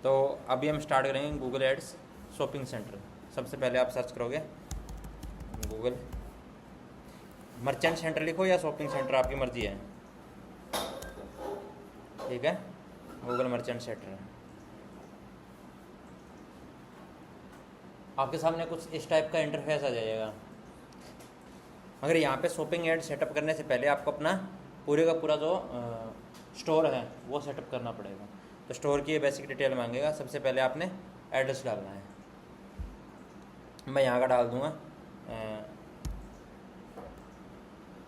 तो अभी हम स्टार्ट करेंगे गूगल एड्स शॉपिंग सेंटर। सबसे पहले आप सर्च करोगे गूगल मर्चेंट सेंटर लिखो या शॉपिंग सेंटर, आपकी मर्जी है। ठीक है, गूगल मर्चेंट सेंटर। आपके सामने कुछ इस टाइप का इंटरफेस आ जाएगा। मगर यहाँ पे शॉपिंग एड सेटअप करने से पहले आपको अपना पूरे का पूरा जो स्टोर है वो सेटअप करना पड़ेगा। तो स्टोर की बेसिक डिटेल मांगेगा। सबसे पहले आपने एड्रेस डालना है। मैं यहाँ का डाल दूँगा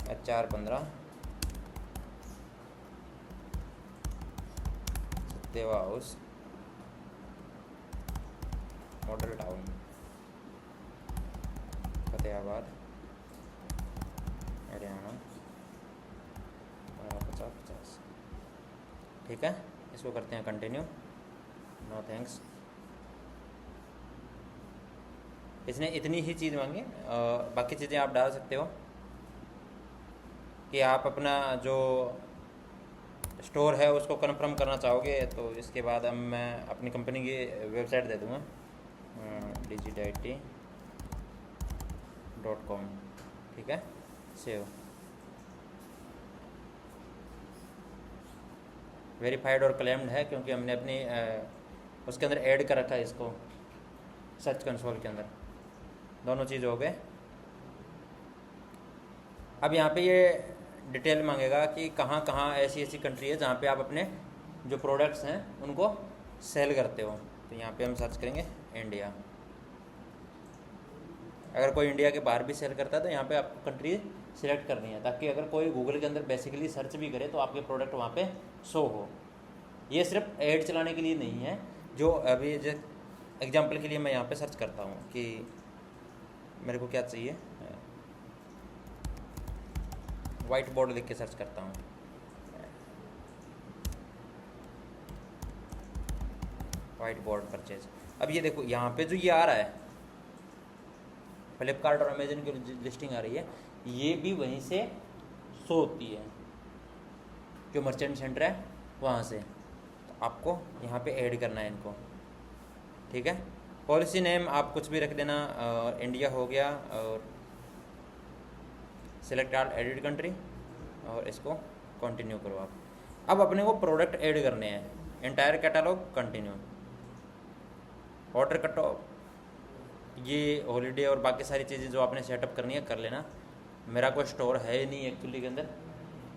HR15 सत्यवा house model town Fatehabad Haryana 50-50। ठीक है, इसको करते हैं कंटिन्यू। No thanks. इसने इतनी ही चीज़ मांगी, बाकी चीज़ें आप डाल सकते हो कि आप अपना जो स्टोर है उसको कन्फर्म करना चाहोगे। तो इसके बाद अब मैं अपनी कंपनी की वेबसाइट दे दूँगा digit.com। ठीक है, सेव। वेरीफाइड और क्लेम्ड है क्योंकि हमने अपनी उसके अंदर ऐड कर रखा है इसको सर्च कंसोल के अंदर। दोनों चीज़ हो गए। अब यहाँ पे ये डिटेल मांगेगा कि कहाँ कहाँ ऐसी ऐसी कंट्री है जहाँ पे आप अपने जो प्रोडक्ट्स हैं उनको सेल करते हो। तो यहाँ पे हम सर्च करेंगे इंडिया। अगर कोई इंडिया के बाहर भी सेल करता है तो यहाँ पे आपको कंट्री सिलेक्ट करनी है, ताकि अगर कोई गूगल के अंदर बेसिकली सर्च भी करे तो आपके प्रोडक्ट वहाँ पे शो हो। ये सिर्फ ऐड चलाने के लिए नहीं है। जो अभी एग्जांपल के लिए मैं यहाँ पे सर्च करता हूँ कि मेरे को क्या चाहिए, वाइट बोर्ड लिख के सर्च करता हूँ। White board purchase. अब ये देखो यहाँ पे जो ये आ रहा है फ्लिपकार्ट और अमेजन की लिस्टिंग आ रही है, ये भी वहीं से शो होती है जो मर्चेंट सेंटर है वहाँ से। तो आपको यहाँ पे ऐड करना है इनको। ठीक है, पॉलिसी नेम आप कुछ भी रख देना। इंडिया हो गया और सिलेक्ट ऑल एडिट कंट्री और इसको कंटिन्यू करो आप। अब अपने को प्रोडक्ट ऐड करने हैं। Entire catalogue continue. Order cut off, ये हॉलीडे और बाकी सारी चीज़ें जो आपने सेटअप करनी है कर लेना। मेरा कोई स्टोर है नहीं एक्चुअली के अंदर,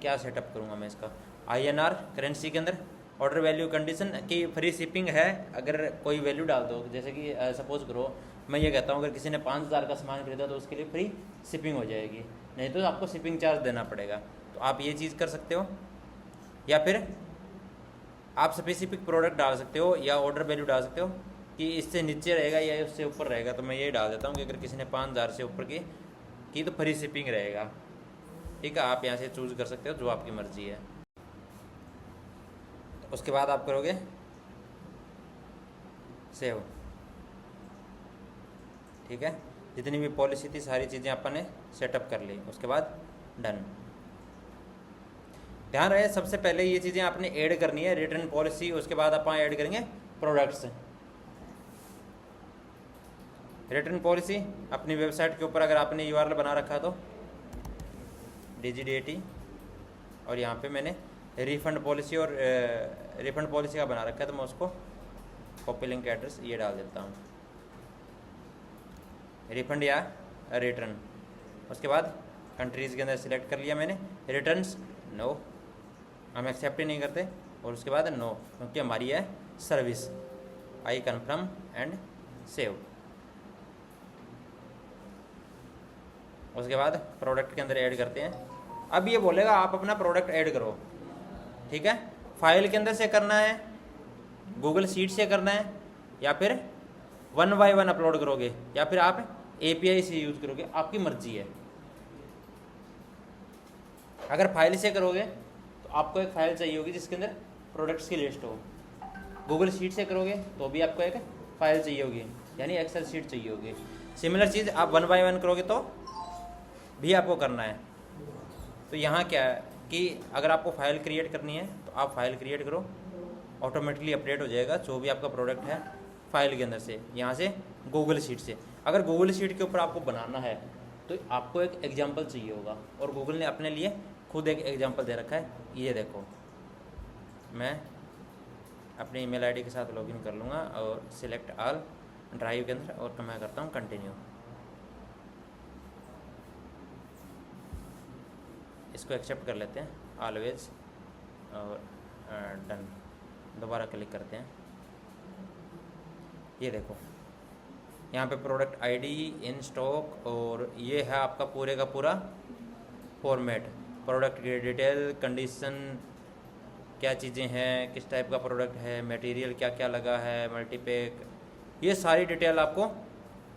क्या सेटअप करूँगा मैं इसका। INR करेंसी के अंदर ऑर्डर वैल्यू कंडीशन की फ्री शिपिंग है। अगर कोई वैल्यू डाल दो, जैसे कि सपोज करो मैं ये कहता हूँ अगर किसी ने 5000 का सामान खरीदा तो उसके लिए फ्री शिपिंग हो जाएगी, नहीं तो आपको शिपिंग चार्ज देना पड़ेगा। तो आप ये चीज़ कर सकते हो, या फिर आप स्पेसिफिक प्रोडक्ट डाल सकते हो या ऑर्डर वैल्यू डाल सकते हो कि इससे नीचे रहेगा या उससे ऊपर रहेगा। तो मैं ये डाल देता हूँ कि अगर किसी ने 5000 से ऊपर की तो फ्री शिपिंग रहेगा। ठीक है, आप यहाँ से चूज़ कर सकते हो जो आपकी मर्ज़ी है। तो उसके बाद आप करोगे सेव। ठीक है, जितनी भी पॉलिसी थी सारी चीज़ें अपन ने सेटअप कर ली। उसके बाद डन। ध्यान रहे सबसे पहले ये चीज़ें आपने ऐड करनी है, रिटर्न पॉलिसी। उसके बाद अपन ऐड करेंगे प्रोडक्ट्स। रिटर्न पॉलिसी अपनी वेबसाइट के ऊपर अगर आपने URL बना रखा है तो digit.at, और यहाँ पे मैंने रिफ़ंड पॉलिसी और रिफ़ंड पॉलिसी का बना रखा है तो मैं उसको कॉपी लिंक एड्रेस ये डाल देता हूँ, रिफ़ंड या रिटर्न। उसके बाद कंट्रीज़ के अंदर सिलेक्ट कर लिया मैंने। रिटर्न्स नो, हम एक्सेप्ट ही नहीं करते। और उसके बाद नो, क्योंकि हमारी है service. I confirm and save. उसके बाद प्रोडक्ट के अंदर ऐड करते हैं। अब ये बोलेगा आप अपना प्रोडक्ट ऐड करो। ठीक है, फाइल के अंदर से करना है, गूगल शीट से करना है, या फिर 1 by 1 अपलोड करोगे, या फिर आप API से यूज़ करोगे, आपकी मर्जी है। अगर फाइल से करोगे तो आपको एक फ़ाइल चाहिए होगी जिसके अंदर प्रोडक्ट्स की लिस्ट हो। गूगल शीट से करोगे तो भी आपको एक फ़ाइल चाहिए होगी, यानी एक्सेल शीट चाहिए होगी। सिमिलर चीज़ आप 1 by 1 करोगे तो भी आपको करना है। तो यहाँ क्या है कि अगर आपको फ़ाइल क्रिएट करनी है तो आप फाइल क्रिएट करो, ऑटोमेटिकली अपडेट हो जाएगा जो भी आपका प्रोडक्ट है फाइल के अंदर से, यहाँ से गूगल शीट से। अगर गूगल शीट के ऊपर आपको बनाना है तो आपको एक एग्जाम्पल चाहिए होगा, और गूगल ने अपने लिए खुद एक एग्जाम्पल दे रखा है। ये देखो, मैं अपनी ईमेल आईडी के साथ लॉगिन कर लूँगा और सिलेक्ट ऑल ड्राइव के अंदर, और मैं करता हूँ कंटिन्यू। इसको एक्सेप्ट कर लेते हैं ऑलवेज, और डन दोबारा क्लिक करते हैं। ये देखो यहाँ पे प्रोडक्ट आईडी, इन स्टॉक, और ये है आपका पूरे का पूरा फॉर्मेट, प्रोडक्ट की डिटेल, कंडीशन, क्या चीज़ें हैं, किस टाइप का प्रोडक्ट है, मटेरियल क्या क्या लगा है, मल्टीपैक, ये सारी डिटेल आपको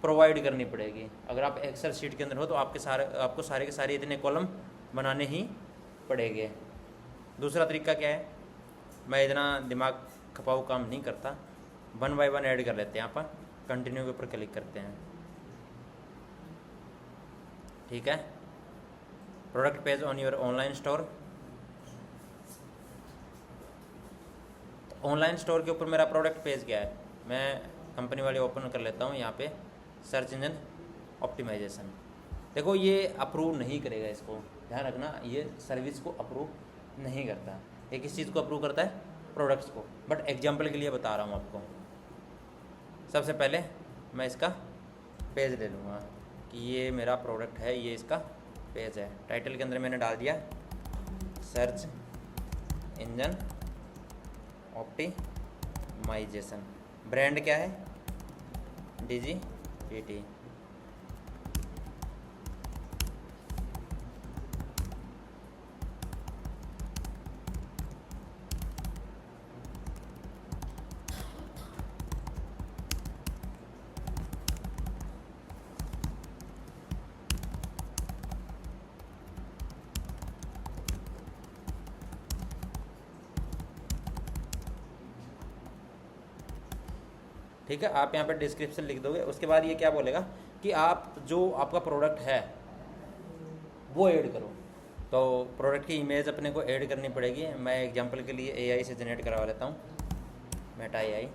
प्रोवाइड करनी पड़ेगी। अगर आप एक्सेल शीट के अंदर हो तो आपको सारे के सारे इतने कॉलम बनाने ही पड़ेंगे। दूसरा तरीका क्या है, मैं इतना दिमाग खपाऊ काम नहीं करता, 1 बाय 1 ऐड कर लेते हैं। यहाँ पर कंटिन्यू के ऊपर क्लिक करते हैं, ठीक है। Product page on your online store, online store के ऊपर मेरा प्रोडक्ट पेज क्या है, मैं कंपनी वाले ओपन कर लेता हूँ। यहाँ पे सर्च इंजन ऑप्टिमाइजेशन, देखो ये अप्रूव नहीं करेगा, इसको ध्यान रखना, ये सर्विस को अप्रूव नहीं करता। ये किस चीज़ को अप्रूव करता है, प्रोडक्ट्स को। बट एग्जांपल के लिए बता रहा हूँ आपको। सबसे पहले मैं इसका पेज ले लूँगा कि ये मेरा प्रोडक्ट है, ये इसका पेज है। टाइटल के अंदर मैंने डाल दिया सर्च इंजन ऑप्टिमाइजेशन। ब्रांड क्या है, DigiPT। ठीक है, आप यहाँ पे डिस्क्रिप्शन लिख दोगे। उसके बाद ये क्या बोलेगा कि आप जो आपका प्रोडक्ट है वो ऐड करो। तो प्रोडक्ट की इमेज अपने को ऐड करनी पड़ेगी। मैं एग्जांपल के लिए AI से जनरेट करवा लेता हूँ, मेटा AI।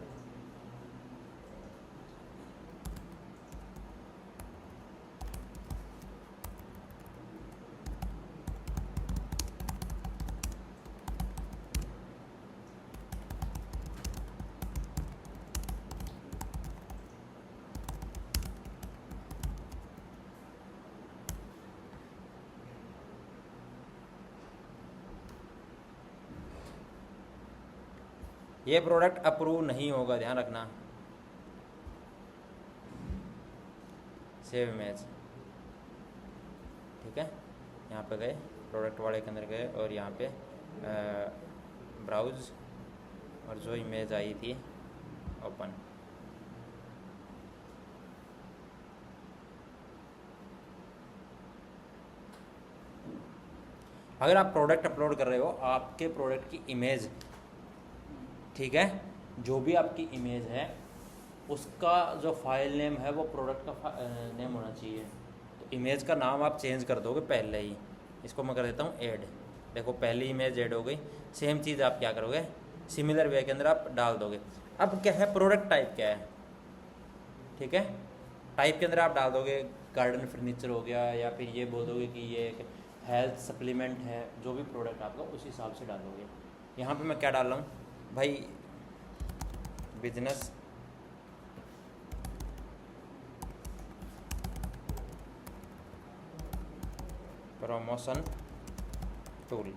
ये प्रोडक्ट अप्रूव नहीं होगा, ध्यान रखना। सेव इमेज, ठीक है। यहाँ पे गए, प्रोडक्ट वाले के अंदर गए, और यहाँ पे ब्राउज, और जो इमेज आई थी ओपन। अगर आप प्रोडक्ट अपलोड कर रहे हो, आपके प्रोडक्ट की इमेज, ठीक है, जो भी आपकी इमेज है उसका जो फाइल नेम है वो प्रोडक्ट का नेम होना चाहिए। तो इमेज का नाम आप चेंज कर दोगे पहले ही। इसको मैं कर देता हूँ ऐड। देखो पहली इमेज ऐड हो गई। सेम चीज़ आप क्या करोगे, सिमिलर वे के अंदर आप डाल दोगे। अब क्या है, प्रोडक्ट टाइप क्या है, ठीक है। टाइप के अंदर आप डाल दोगे गार्डन फर्नीचर हो गया, या फिर ये बोल दोगे कि ये एक हेल्थ सप्लीमेंट है। जो भी प्रोडक्ट आपका उस हिसाब से डालोगे। यहाँ पे मैं क्या डाल रहा हूँ भाई, बिजनेस प्रमोशन टूल।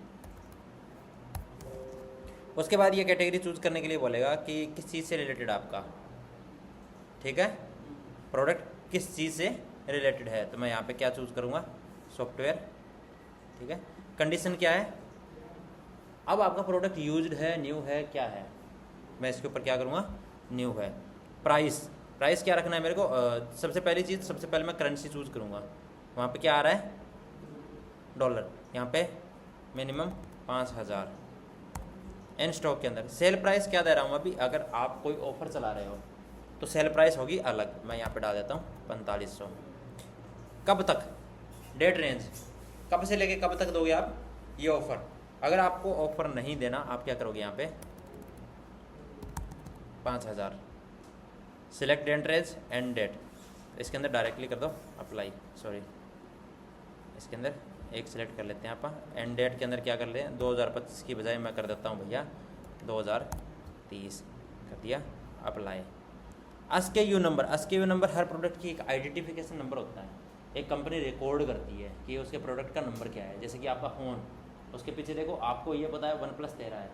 उसके बाद ये कैटेगरी चूज करने के लिए बोलेगा कि किस चीज़ से रिलेटेड आपका, ठीक है, प्रोडक्ट किस चीज़ से रिलेटेड है। तो मैं यहाँ पे क्या चूज करूँगा, सॉफ्टवेयर, ठीक है। कंडीशन क्या है, अब आपका प्रोडक्ट यूज्ड है, न्यू है, क्या है। मैं इसके ऊपर क्या करूँगा, न्यू है। प्राइस क्या रखना है मेरे को, सबसे पहली चीज़, सबसे पहले मैं करेंसी चूज़ करूँगा। वहाँ पे क्या आ रहा है, डॉलर। यहाँ पे मिनिमम 5000। इन स्टॉक के अंदर सेल प्राइस क्या दे रहा हूँ अभी। अगर आप कोई ऑफर चला रहे हो तो सेल प्राइस होगी अलग। मैं यहाँ पे डाल देता हूँ 4500। कब तक, डेट रेंज, कब से लेके कब तक दोगे आप ये ऑफ़र। अगर आपको ऑफ़र नहीं देना, आप क्या करोगे, यहाँ पे 5000। सिलेक्ट एंट्रेज एंड डेट, इसके अंदर डायरेक्टली कर दो अप्लाई, सॉरी इसके अंदर एक सिलेक्ट कर लेते हैं आप। एंड डेट के अंदर क्या कर लें, 2025 की बजाय मैं कर देता हूँ भैया 2030, कर दिया अप्लाई। SKU नंबर हर प्रोडक्ट की एक आइडेंटिफिकेशन नंबर होता है, एक कंपनी रिकॉर्ड करती है कि उसके प्रोडक्ट का नंबर क्या है। जैसे कि आपका फ़ोन, उसके पीछे देखो आपको ये पता है OnePlus 13 है,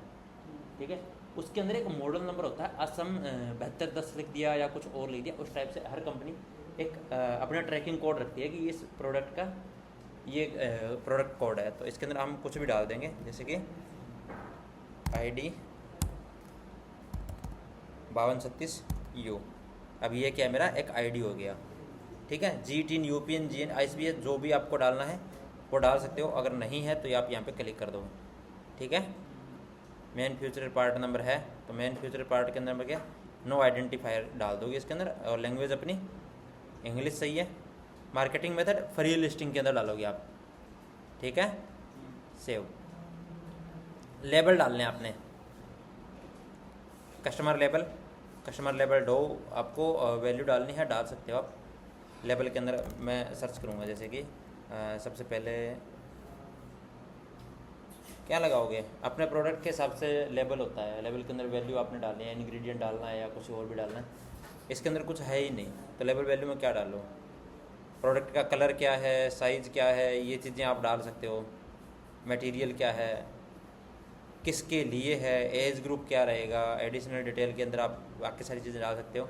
ठीक है, उसके अंदर एक मॉडल नंबर होता है, असम 7210 लिख दिया या कुछ और लिख दिया, उस टाइप से हर कंपनी एक अपना ट्रैकिंग कोड रखती है कि इस प्रोडक्ट का ये प्रोडक्ट कोड है। तो इसके अंदर हम कुछ भी डाल देंगे, जैसे कि ID 5236U। अब ये क्या है, मेरा एक ID हो गया, ठीक है। GTIN, UPN, GN, ISBN जो भी आपको डालना है वो डाल सकते हो, अगर नहीं है तो आप यहाँ पे क्लिक कर दो, ठीक है। मेन फ्यूचर पार्ट नंबर है तो मेन फ्यूचर पार्ट के अंदर क्या नो आइडेंटिफायर डाल दोगे इसके अंदर, और लैंग्वेज अपनी इंग्लिश सही है। मार्केटिंग मेथड फ्री लिस्टिंग के अंदर डालोगे आप, ठीक है। सेव, लेबल डालने आपने, कस्टमर लेबल दो, आपको वैल्यू डालनी है, डाल सकते हो आप। लेबल के अंदर मैं सर्च करूँगा, जैसे कि सबसे पहले क्या लगाओगे, अपने प्रोडक्ट के हिसाब से लेबल होता है, लेबल के अंदर वैल्यू आपने डालनी है, इंग्रेडिएंट डालना है या कुछ और भी डालना है। इसके अंदर कुछ है ही नहीं, तो लेबल वैल्यू में क्या डालो, प्रोडक्ट का कलर क्या है, साइज़ क्या है, ये चीज़ें आप डाल सकते हो। मटेरियल क्या है, किसके लिए है, एज ग्रुप क्या रहेगा, एडिशनल डिटेल के अंदर आप बाकी सारी चीज़ें डाल सकते हो।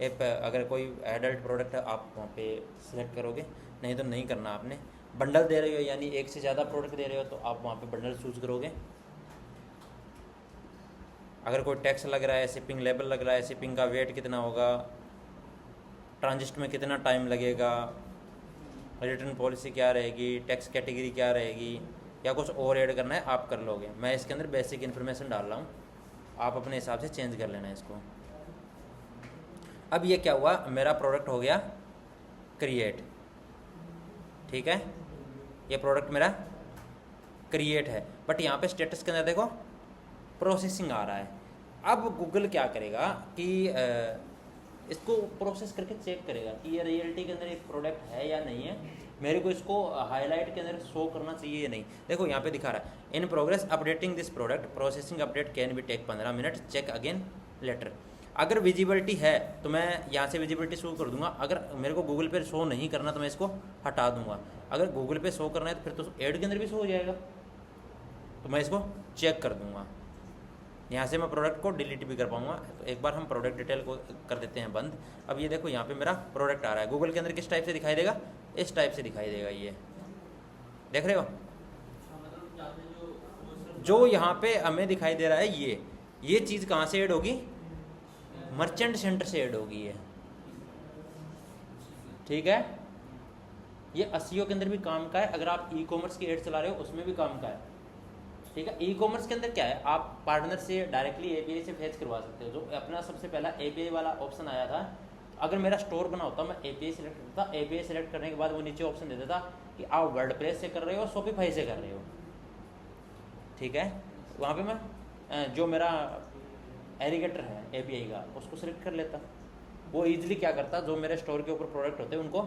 अगर कोई एडल्ट प्रोडक्ट है आप वहाँ पे सिलेक्ट करोगे, नहीं तो नहीं करना आपने। बंडल दे रहे हो यानी एक से ज़्यादा प्रोडक्ट दे रहे हो तो आप वहाँ पे बंडल चूज़ करोगे। अगर कोई टैक्स लग रहा है, शिपिंग लेबल लग रहा है, शिपिंग का वेट कितना होगा, ट्रांजिट में कितना टाइम लगेगा, रिटर्न पॉलिसी क्या रहेगी, टैक्स कैटेगरी क्या रहेगी, या कुछ और ऐड करना है आप कर लोगे। मैं इसके अंदर बेसिक इन्फॉर्मेशन डाल रहा हूँ, आप अपने हिसाब से चेंज कर लेना इसको। अब ये क्या हुआ, मेरा प्रोडक्ट हो गया क्रिएट, ठीक है, ये प्रोडक्ट मेरा क्रिएट है। बट यहाँ पे स्टेटस के अंदर देखो प्रोसेसिंग आ रहा है। अब गूगल क्या करेगा कि इसको प्रोसेस करके चेक करेगा कि ये रियलिटी के अंदर एक प्रोडक्ट है या नहीं है, मेरे को इसको हाईलाइट के अंदर शो करना चाहिए या नहीं। देखो यहाँ पे दिखा रहा है in progress updating this product, processing update can be take 15 minute, check again later. अगर विजिबिलिटी है तो मैं यहाँ से विजिबिलिटी शो कर दूंगा, अगर मेरे को गूगल पे शो नहीं करना तो मैं इसको हटा दूंगा। अगर गूगल पे शो करना है तो फिर तो ऐड के अंदर भी शो हो जाएगा, तो मैं इसको चेक कर दूंगा। यहाँ से मैं प्रोडक्ट को डिलीट भी कर पाऊंगा। तो एक बार हम प्रोडक्ट डिटेल को कर देते हैं बंद। अब ये देखो यहाँ पे मेरा प्रोडक्ट आ रहा है, गूगल के अंदर किस टाइप से दिखाई देगा, इस टाइप से दिखाई देगा। ये देख रहे हो जो यहाँ पे हमें दिखाई दे रहा है, ये चीज़ कहाँ से ऐड होगी, मर्चेंट सेंटर से ऐड होगी ये, ठीक है। ये एसईओ के अंदर भी काम का है, अगर आप ई कॉमर्स की एड चला रहे हो उसमें भी काम का है, ठीक है। ई कॉमर्स के अंदर क्या है, आप पार्टनर से डायरेक्टली एपीआई से फेच करवा सकते हो। जो अपना सबसे पहला एपीआई वाला ऑप्शन आया था, अगर मेरा स्टोर बना होता मैं एपीआई सिलेक्ट करता, एपीआई सिलेक्ट करने के बाद वो नीचे ऑप्शन दे देता कि आप वर्डप्रेस से कर रहे हो, शॉपिफाई से कर रहे हो, ठीक है। वहाँ पे मैं जो मेरा एलिगेटर है एपीआई का उसको सिलेक्ट कर लेता, वो ईजिली क्या करता, जो मेरे स्टोर के ऊपर प्रोडक्ट होते हैं उनको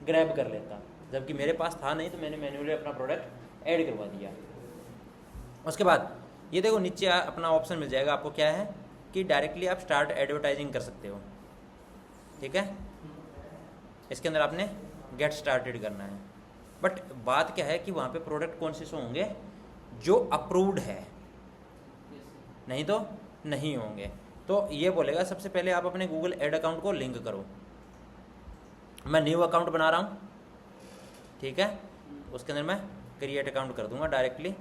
ग्रैब कर लेता, जबकि मेरे पास था नहीं तो मैंने मैन्युअली अपना प्रोडक्ट ऐड करवा दिया। उसके बाद ये देखो नीचे अपना ऑप्शन मिल जाएगा आपको, क्या है कि डायरेक्टली आप स्टार्ट एडवर्टाइजिंग कर सकते हो, ठीक है। इसके अंदर आपने गेट स्टार्टेड करना है। बट बात क्या है कि वहाँ पे प्रोडक्ट कौन से शो होंगे, जो अप्रूव्ड है, नहीं तो नहीं होंगे। तो ये बोलेगा सबसे पहले आप अपने गूगल एड अकाउंट को लिंक करो। मैं न्यू अकाउंट बना रहा हूँ, ठीक है, उसके अंदर मैं क्रिएट अकाउंट कर दूंगा डायरेक्टली,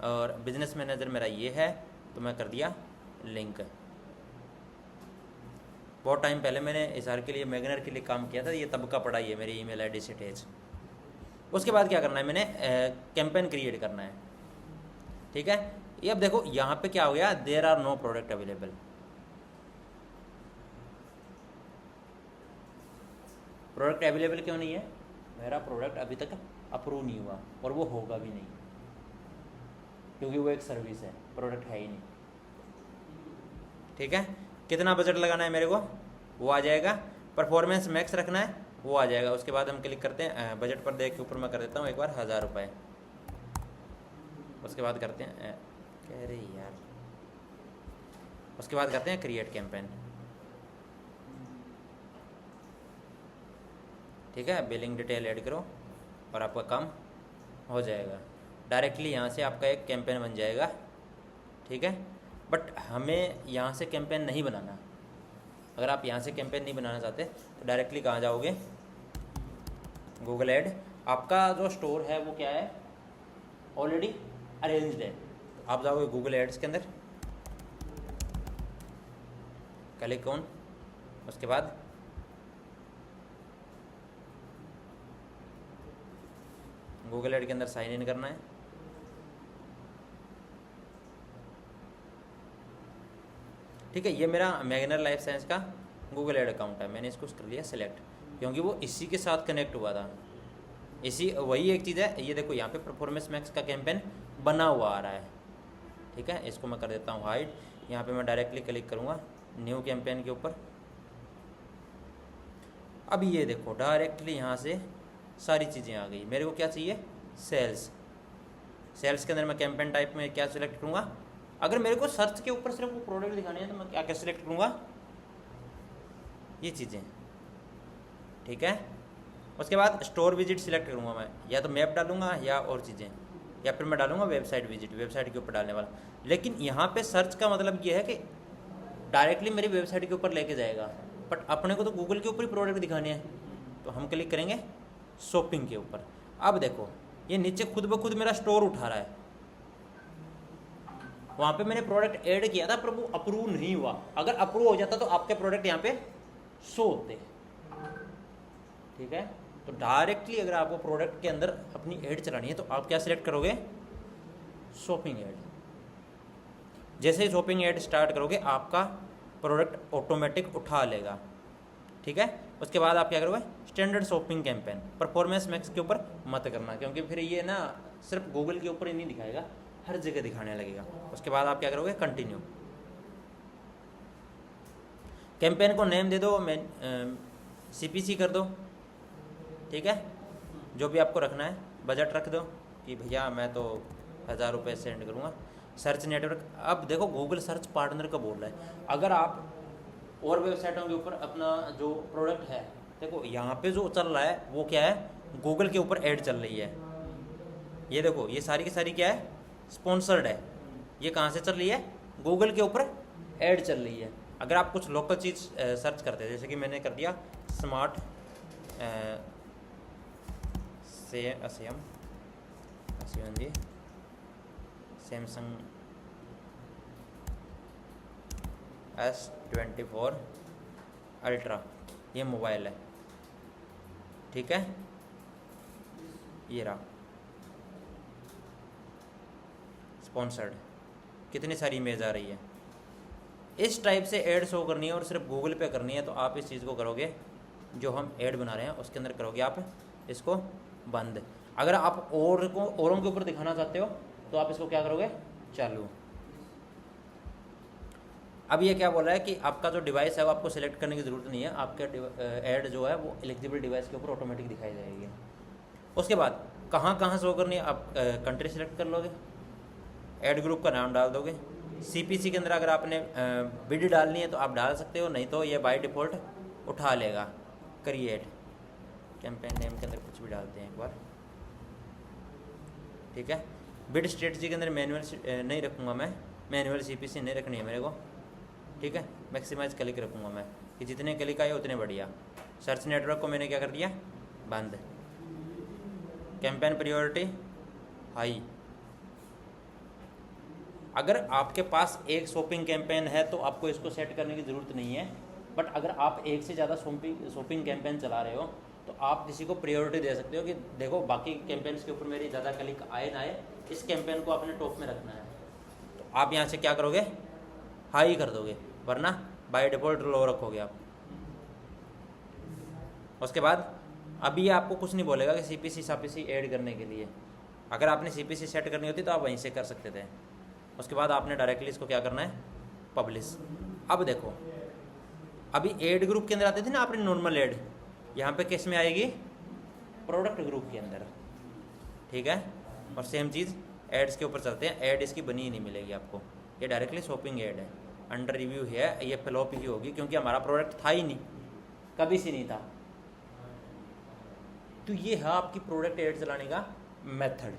और बिजनेस मैनेजर मेरा ये है तो मैं कर दिया लिंक। बहुत टाइम पहले मैंने इशार के लिए मैगनर के लिए काम किया था, ये तब का पड़ा ही है मेरी ईमेल आईडी से अटैच। उसके बाद क्या करना है, मैंने कैंपेन क्रिएट करना है, ठीक है। ये अब देखो यहाँ पे क्या हो गया, there are no product available. Product available क्यों नहीं है, मेरा प्रोडक्ट अभी तक अप्रूव नहीं हुआ और वो होगा भी नहीं, क्योंकि वो एक सर्विस है, प्रोडक्ट है ही नहीं, ठीक है। कितना बजट लगाना है मेरे को वो आ जाएगा, परफॉर्मेंस मैक्स रखना है वो आ जाएगा। उसके बाद हम क्लिक करते हैं बजट पर देख के ऊपर मैं कर देता हूँ एक बार 1000 रुपये। उसके बाद करते हैं कह रही यार, उसके बाद करते हैं क्रिएट कैंपेन। ठीक है, बिलिंग डिटेल ऐड करो और आपका काम हो जाएगा। डायरेक्टली यहाँ से आपका एक कैंपेन बन जाएगा। ठीक है, बट हमें यहाँ से कैंपेन नहीं बनाना। अगर आप यहाँ से कैंपेन नहीं बनाना चाहते तो डायरेक्टली कहाँ जाओगे, गूगल ऐड। आपका जो स्टोर है वो क्या है, ऑलरेडी अरेंज्ड है। आप जाओगे गूगल एड्स के अंदर, क्लिक ऑन, उसके बाद गूगल ऐड के अंदर साइन इन करना है। ठीक है, ये मेरा मैग्नर लाइफ साइंस का गूगल ऐड अकाउंट है। मैंने इसको कर लिया सेलेक्ट क्योंकि वो इसी के साथ कनेक्ट हुआ था। इसी वही एक चीज़ है। ये देखो यहाँ पे परफॉर्मेंस मैक्स का कैंपेन बना हुआ आ रहा है। ठीक है, इसको मैं कर देता हूँ हाइड। यहाँ पे मैं डायरेक्टली क्लिक करूँगा न्यू कैंपेन के ऊपर। अब ये देखो डायरेक्टली यहाँ से सारी चीज़ें आ गई। मेरे को क्या चाहिए, सेल्स। सेल्स के अंदर मैं कैंपेन टाइप में क्या सिलेक्ट करूँगा, अगर मेरे को सर्च के ऊपर सिर्फ वो प्रोडक्ट दिखाने हैं तो मैं क्या क्या सिलेक्ट करूँगा, ये चीज़ें। ठीक है, उसके बाद स्टोर विजिट सिलेक्ट करूँगा मैं, या तो मैप डालूंगा या और चीज़ें, या फिर मैं डालूंगा वेबसाइट विजिट, वेबसाइट के ऊपर डालने वाला। लेकिन यहाँ पे सर्च का मतलब ये है कि डायरेक्टली मेरी वेबसाइट के ऊपर लेके जाएगा, बट अपने को तो गूगल के ऊपर ही प्रोडक्ट दिखाने हैं। तो हम क्लिक करेंगे शॉपिंग के ऊपर। अब देखो ये नीचे खुद ब खुद मेरा स्टोर उठा रहा है। वहाँ पे मैंने प्रोडक्ट ऐड किया था पर वो अप्रूव नहीं हुआ। अगर अप्रूव हो जाता तो आपके प्रोडक्ट यहाँ पे शो होते। ठीक है, तो डायरेक्टली अगर आपको प्रोडक्ट के अंदर अपनी ऐड चलानी है तो आप क्या सिलेक्ट करोगे, शॉपिंग ऐड। जैसे ही शॉपिंग ऐड स्टार्ट करोगे आपका प्रोडक्ट ऑटोमेटिक उठा लेगा। ठीक है, उसके बाद आप क्या करोगे, standard shopping campaign. Performance max के ऊपर मत करना क्योंकि फिर ये ना सिर्फ गूगल के ऊपर ही नहीं दिखाएगा, हर जगह दिखाने लगेगा। उसके बाद आप क्या करोगे, कंटिन्यू। कैंपेन को नेम दे दो, मैं CPC कर दो। ठीक है, जो भी आपको रखना है, बजट रख दो कि भैया मैं तो 1000 रुपये सेंड करूँगा। सर्च नेटवर्क, अब देखो गूगल सर्च पार्टनर का बोल रहा है। अगर आप और वेबसाइटों के ऊपर अपना जो प्रोडक्ट है, देखो यहाँ पे जो चल रहा है वो क्या है, गूगल के ऊपर ऐड चल रही है। ये देखो ये सारी की सारी क्या है, स्पॉन्सर्ड है। ये कहाँ से चल रही है, गूगल के ऊपर ऐड चल रही है। अगर आप कुछ लोकल चीज़ सर्च करते हैं, जैसे कि मैंने कर दिया स्मार्ट सैमसंग S24 अल्ट्रा, ये मोबाइल है। ठीक है, ये रहा स्पॉन्सर्ड, कितनी सारी इमेज आ रही है। इस टाइप से ऐड शो करनी है और सिर्फ गूगल पे करनी है तो आप इस चीज़ को करोगे, जो हम ऐड बना रहे हैं उसके अंदर करोगे आप इसको बंद। अगर आप औरों के ऊपर दिखाना चाहते हो तो आप इसको क्या करोगे, चालू। अब ये क्या बोल रहा है कि आपका जो डिवाइस है वो आपको सिलेक्ट करने की ज़रूरत नहीं है, आपका ऐड जो है वो एलिजिबल डिवाइस के ऊपर ऑटोमेटिक दिखाई जाएगी। उसके बाद कहाँ कहाँ शो करनी है, आप कंट्री सेलेक्ट कर लोगे, ऐड ग्रुप का नाम डाल दोगे। CPC के अंदर अगर आपने बिड डालनी है तो आप डाल सकते हो, नहीं तो ये बाय डिफ़ॉल्ट उठा लेगा। क्रिएट कैंपेन नेम के अंदर कुछ भी डालते हैं एक बार। ठीक है, बिड स्ट्रेटजी के अंदर मैनुअल नहीं रखूँगा मैं, मैनुअल CPC नहीं रखनी है मेरे को। ठीक है, मैक्सिमाइज क्लिक रखूँगा मैं कि जितने क्लिक आए उतने बढ़िया। सर्च नेटवर्क को मैंने क्या कर दिया, बंद। Campaign priority high. अगर आपके पास एक शॉपिंग कैंपेन है तो आपको इसको सेट करने की ज़रूरत नहीं है, बट अगर आप एक से ज़्यादा शॉपिंग कैंपेन चला रहे हो तो आप किसी को प्रायोरिटी दे सकते हो कि देखो बाकी कैंपेन्स के ऊपर मेरी ज़्यादा क्लिक आए ना आए, इस कैंपेन को आपने टॉप में रखना है। तो आप यहाँ से क्या करोगे, हाई कर दोगे, वरना बाय डिफ़ॉल्ट लो रखोगे आप। उसके बाद अभी आपको कुछ नहीं बोलेगा कि CPC ऐड करने के लिए। अगर आपने CPC सेट करनी होती तो आप वहीं से कर सकते थे। उसके बाद आपने डायरेक्टली इसको क्या करना है, पब्लिश। अब देखो अभी एड ग्रुप के अंदर आते थे ना आपने नॉर्मल एड, यहाँ पे किस में आएगी, प्रोडक्ट ग्रुप के अंदर, ठीक है। और सेम चीज़ एड्स के ऊपर चलते हैं, एड इसकी बनी ही नहीं मिलेगी आपको, ये डायरेक्टली शॉपिंग एड है, अंडर रिव्यू है, ये फ्लॉप ही होगी क्योंकि हमारा प्रोडक्ट था ही नहीं, कभी से नहीं था। तो ये है आपकी प्रोडक्ट एड चलाने का मेथड।